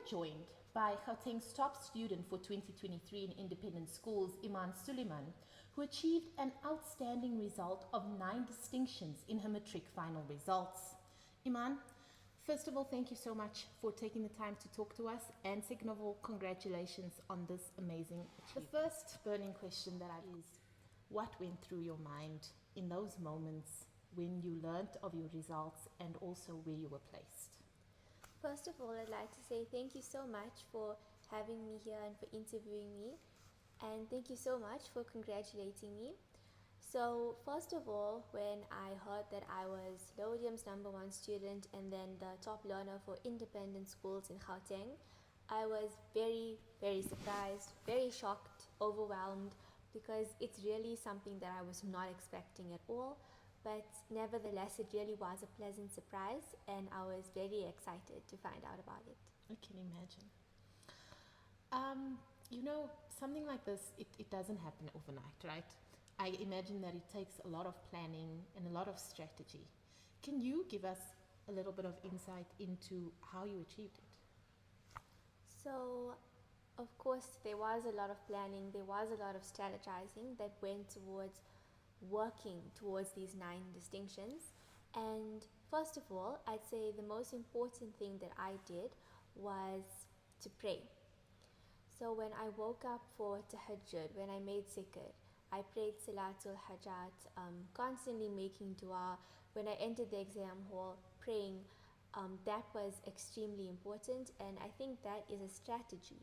joined by Gautengs top student for 2023 in independent schools, Iman Suleiman, who achieved an outstanding result of 9 distinctions in her matric final results. Iman, first of all, thank you so much for taking the time to talk to us, and second of all, congratulations on this amazing achievement. The first burning question that I have is, what went through your mind in those moments when you learnt of your results and also where you were placed? First of all, I'd like to say thank you so much for having me here and for interviewing me. And thank you so much for congratulating me. So first of all, when I heard that I was Lodium's #1 student and then the top learner for independent schools in Gauteng, I was very, very surprised, very shocked, overwhelmed, because it's really something that I was not expecting at all. But nevertheless, it really was a pleasant surprise, and I was very excited to find out about it. I can imagine. Something like this, it doesn't happen overnight, right? I imagine that it takes a lot of planning and a lot of strategy. Can you give us a little bit of insight into how you achieved it? So, of course, there was a lot of planning, there was a lot of strategizing that went towards working towards these 9 distinctions. And first of all, I'd say the most important thing that I did was to pray. So when I woke up for tahajjud, when I made zikr, I prayed Salatul Hajat, constantly making dua. When I entered the exam hall, praying, that was extremely important, and I think that is a strategy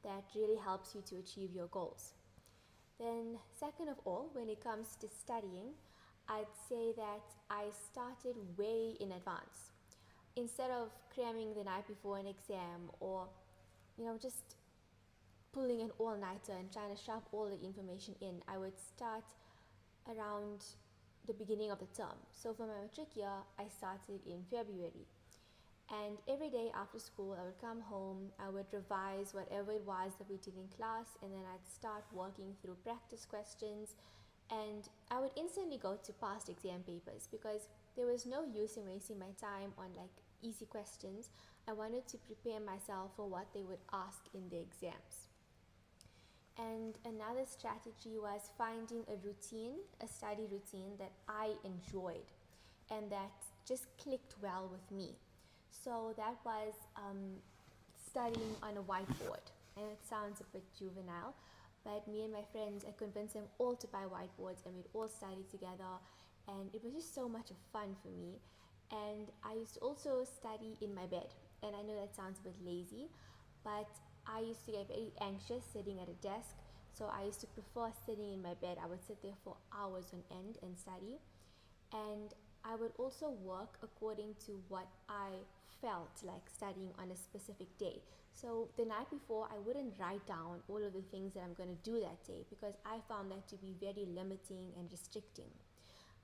that really helps you to achieve your goals. Then second of all, when it comes to studying, I'd say that I started way in advance. Instead of cramming the night before an exam or, just pulling an all-nighter and trying to shove all the information in, I would start around the beginning of the term. So for my matric year, I started in February. And every day after school, I would come home, I would revise whatever it was that we did in class, and then I'd start working through practice questions. And I would instantly go to past exam papers because there was no use in wasting my time on easy questions. I wanted to prepare myself for what they would ask in the exams. And another strategy was finding a routine, a study routine that I enjoyed and that just clicked well with me. So that was studying on a whiteboard. And it sounds a bit juvenile, but me and my friends, I convinced them all to buy whiteboards and we'd all study together. And it was just so much of fun for me. And I used to also study in my bed. And I know that sounds a bit lazy, but I used to get very anxious sitting at a desk. So I used to prefer sitting in my bed. I would sit there for hours on end and study. And I would also work according to what I felt like studying on a specific day. So the night before, I wouldn't write down all of the things that I'm going to do that day because I found that to be very limiting and restricting.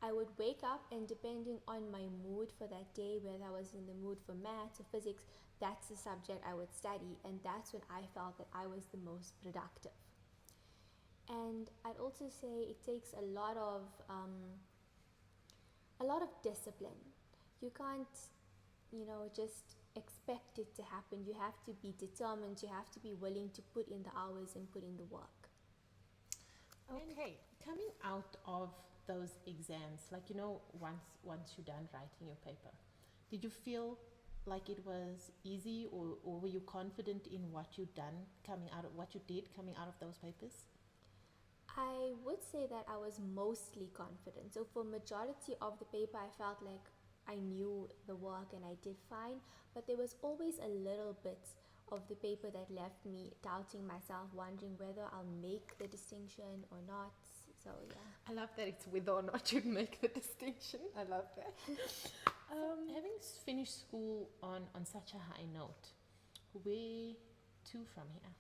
I would wake up, and depending on my mood for that day, whether I was in the mood for maths or physics, that's the subject I would study, and that's when I felt that I was the most productive. And I'd also say it takes a lot of discipline. You can't, just expect it to happen. You have to be determined. You have to be willing to put in the hours and put in the work. Okay, coming out of those exams, once you're done writing your paper, did you feel like it was easy, or were you confident in what you did coming out of those papers? I would say that I was mostly confident. So for majority of the paper, I felt like I knew the work and I did fine, but there was always a little bit of the paper that left me doubting myself, wondering whether I'll make the distinction or not. So yeah. I love that it's whether or not you'd make the distinction. I love that. Having finished school on such a high note, where to from here?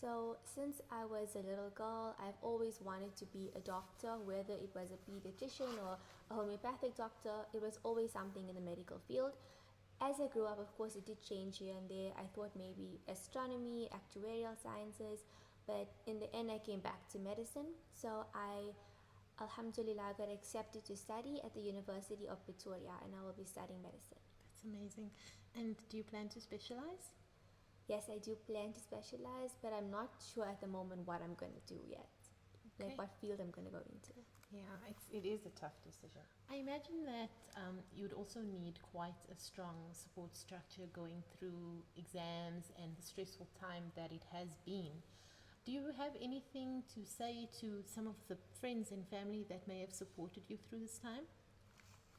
So since I was a little girl, I've always wanted to be a doctor, whether it was a pediatrician or a homeopathic doctor. It was always something in the medical field. As I grew up, of course, it did change here and there. I thought maybe astronomy, actuarial sciences, but in the end I came back to medicine. So I, alhamdulillah, got accepted to study at the University of Pretoria, and I will be studying medicine. That's amazing. And do you plan to specialize? Yes, I do plan to specialize, but I'm not sure at the moment what I'm going to do yet. Okay. Like what field I'm going to go into. Yeah, it is a tough decision. I imagine that you'd also need quite a strong support structure going through exams and the stressful time that it has been. Do you have anything to say to some of the friends and family that may have supported you through this time?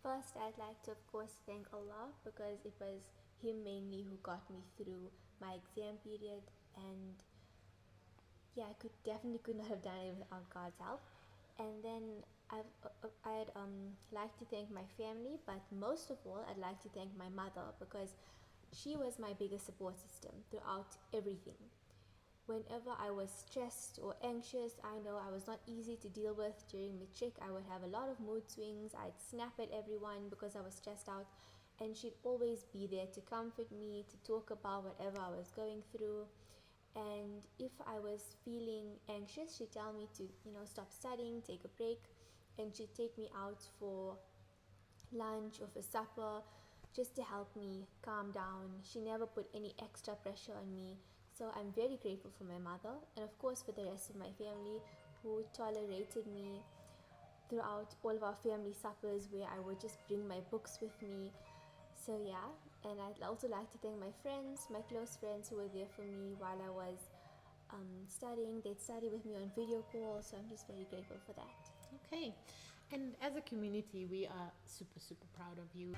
First, I'd like to, of course, thank Allah because it was Him mainly who got me through my exam period, and yeah, could not have done it without God's help. And then I'd like to thank my family, but most of all, I'd like to thank my mother because she was my biggest support system throughout everything. Whenever I was stressed or anxious, I know I was not easy to deal with during matric. I would have a lot of mood swings. I'd snap at everyone because I was stressed out, and she'd always be there to comfort me, to talk about whatever I was going through. And if I was feeling anxious, she'd tell me to, stop studying, take a break, and she'd take me out for lunch or for supper just to help me calm down. She never put any extra pressure on me. So I'm very grateful for my mother, and of course for the rest of my family who tolerated me throughout all of our family suppers where I would just bring my books with me. So yeah, and I'd also like to thank my friends, my close friends who were there for me while I was studying. They'd study with me on video calls, so I'm just very grateful for that. Okay. And as a community, we are super, super proud of you.